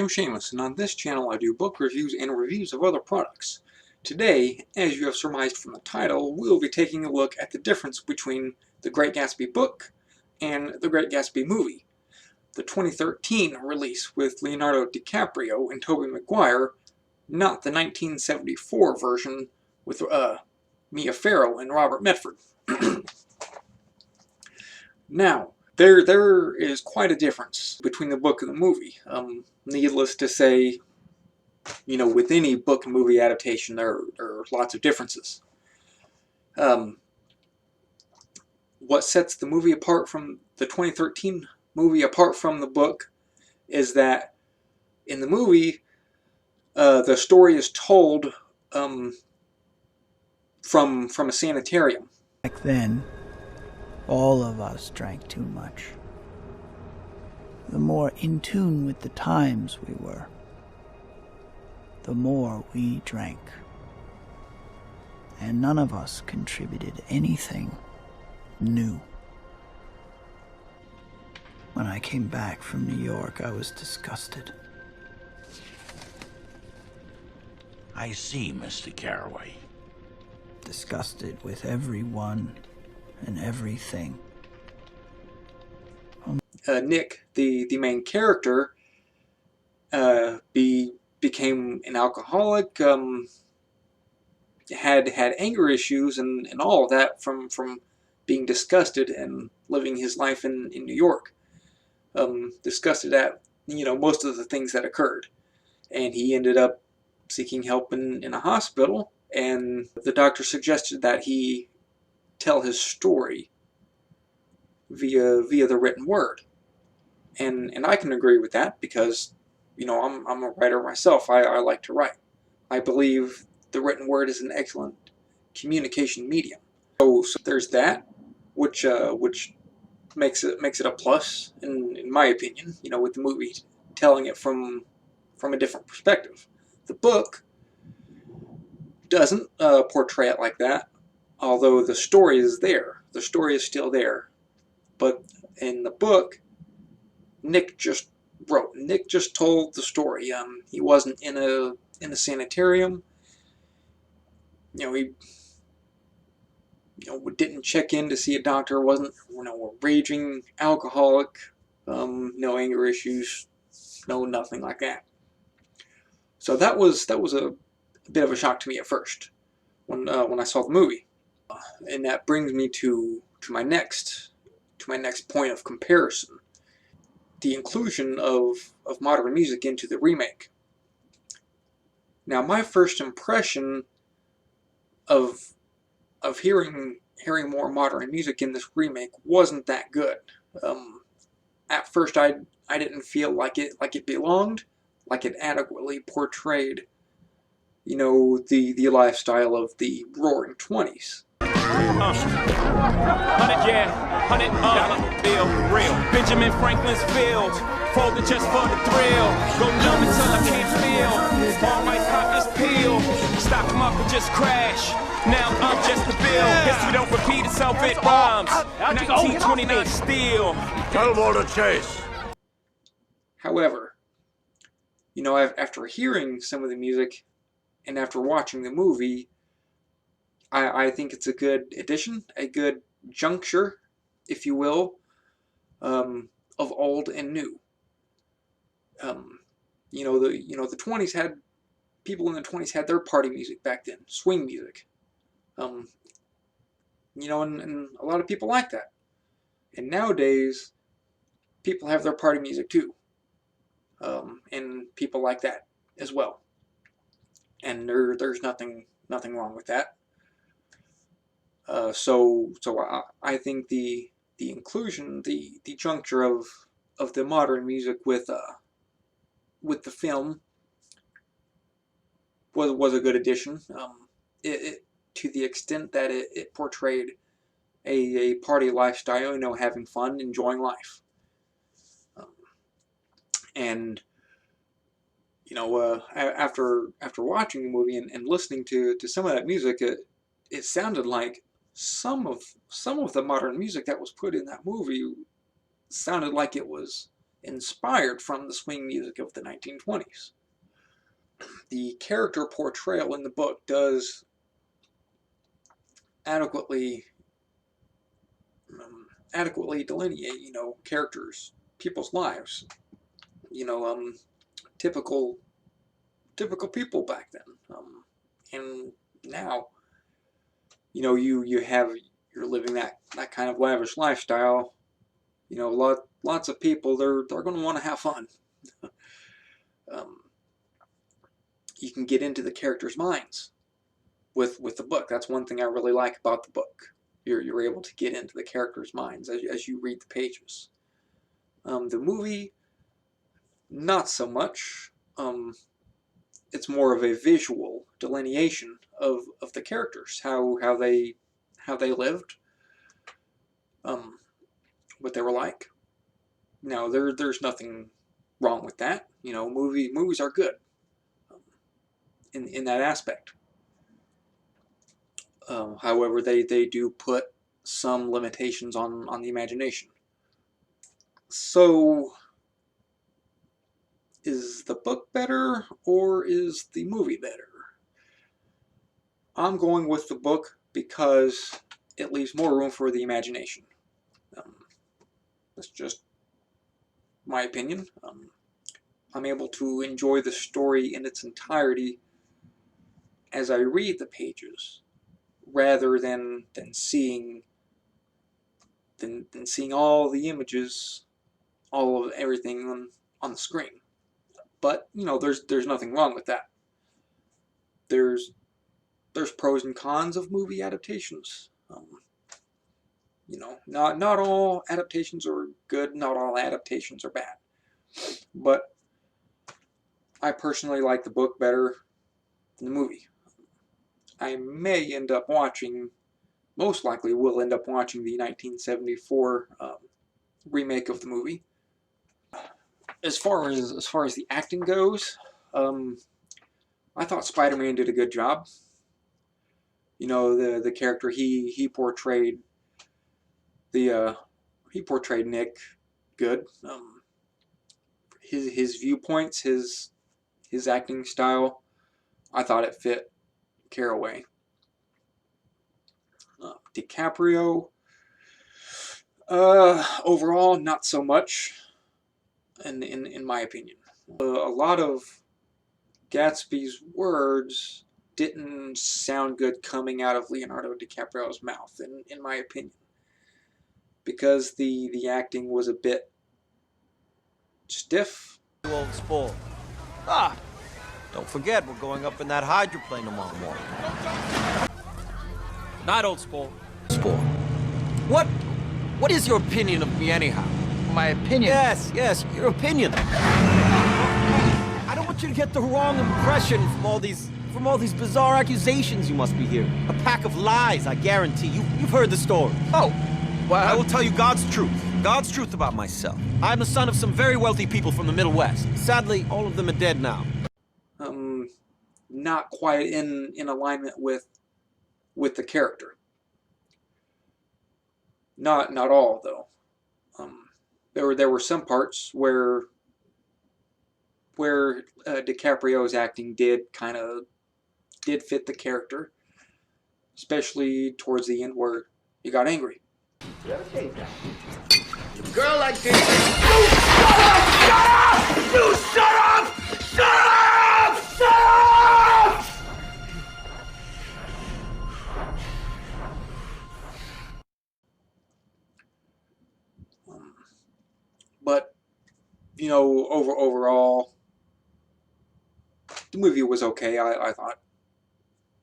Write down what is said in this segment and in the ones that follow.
I'm Seamus, and on this channel I do book reviews and reviews of other products. Today, as you have surmised from the title, we'll be taking a look at the difference between The Great Gatsby book and The Great Gatsby movie. The 2013 release with Leonardo DiCaprio and Tobey Maguire, not the 1974 version with Mia Farrow and Robert Medford. Now, there is quite a difference between the book and the movie. Needless to say, you know, with any book and movie adaptation, there are lots of differences. What sets the movie apart from the 2013 movie, apart from the book, is that in the movie, the story is told from a sanitarium. Back then, all of us drank too much. The more in tune with the times we were, the more we drank. And none of us contributed anything new. When I came back from New York, I was disgusted. I see, Mr. Carraway. Disgusted with everyone and everything. Nick, the main character, became an alcoholic, had anger issues and all of that from being disgusted and living his life in New York. Disgusted at, you know, most of the things that occurred. And he ended up seeking help in a hospital, and the doctor suggested that he tell his story via the written word. And I can agree with that because, you know, I'm a writer myself. I like to write. I believe the written word is an excellent communication medium. So there's that, which makes it a plus in my opinion. You know, with the movie telling it from a different perspective. The book doesn't portray it like that, although the story is there. The story is still there, but in the book, Nick just wrote. Nick just told the story. He wasn't in a sanitarium. He didn't check in to see a doctor. Wasn't a raging alcoholic. No anger issues. No nothing like that. So that was a bit of a shock to me at first when I saw the movie, and that brings me to my next point of comparison. The inclusion of modern music into the remake. Now, my first impression of hearing more modern music in this remake wasn't that good. At first, I didn't feel like it belonged, like it adequately portrayed, you know, the lifestyle of the Roaring '20s. 100, yeah, $100 bill, real. Benjamin Franklin's field, folded just for the thrill. Go numb until I can't feel. All my pockets peel, stock market just crash. Now I'm just the bill. History don't repeat itself, it rhymes. 1929 steel. Tell them to chase. However, you know, after hearing some of the music and after watching the movie, I think it's a good addition, a good juncture, if you will, of old and new. The 20s had, people in the 20s had their party music back then, swing music. And a lot of people like that. And nowadays, people have their party music too. And people like that as well. And there's nothing wrong with that. So I think the inclusion, the juncture of the modern music with the film was a good addition. It to the extent that it portrayed a party lifestyle, you know, having fun, enjoying life. And you know, after watching the movie and listening to some of that music, it sounded like some of the modern music that was put in that movie sounded like it was inspired from the swing music of the 1920s. The character portrayal in the book does adequately delineate, characters, people's lives, typical people back then, and now, you're living that kind of lavish lifestyle. Lots of people, they're going to want to have fun. You can get into the characters' minds with the book. That's one thing I really like about the book. You're able to get into the characters' minds as you read the pages. The movie, not so much. It's more of a visual delineation of the characters, how they lived, what they were like. Now there's nothing wrong with that. Movies are good in that aspect. However, they do put some limitations on the imagination. So, is the book better or is the movie better? I'm going with the book because it leaves more room for the imagination. That's just my opinion. I'm able to enjoy the story in its entirety as I read the pages, rather than seeing all the images, all of everything on the screen. But there's nothing wrong with that. There's pros and cons of movie adaptations. Not all adaptations are good, not all adaptations are bad. But I personally like the book better than the movie. I may end up watching, most likely will end up watching the 1974 remake of the movie. As far as the acting goes, I thought Spider-Man did a good job. The character he portrayed, he portrayed Nick good. His viewpoints, his acting style, I thought it fit Caraway. DiCaprio, overall, not so much, in my opinion. A lot of Gatsby's words didn't sound good coming out of Leonardo DiCaprio's mouth, in my opinion, because the acting was a bit stiff. Old sport. Ah, don't forget we're going up in that hydroplane tomorrow morning. Night, old sport. Sport. What is your opinion of me anyhow? My opinion? Yes, your opinion. I don't want you to get the wrong impression from all these bizarre accusations you must be hearing. A pack of lies, I guarantee. You've heard the story. Oh, well, I will tell you God's truth. God's truth about myself. I'm the son of some very wealthy people from the Middle West. Sadly, all of them are dead now. Not quite in alignment with the character. Not all, though. There were some parts where DiCaprio's acting did fit the character, especially towards the end where he got angry. A girl like this. You shut up! Shut up! You shut up! Shut up! Shut up! But overall, the movie was okay. I thought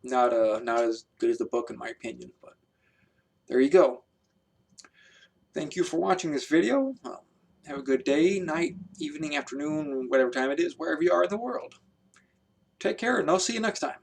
not as good as the book, in my opinion. But there you go. Thank you for watching this video. Have a good day, night, evening, afternoon, whatever time it is, wherever you are in the world. Take care, and I'll see you next time.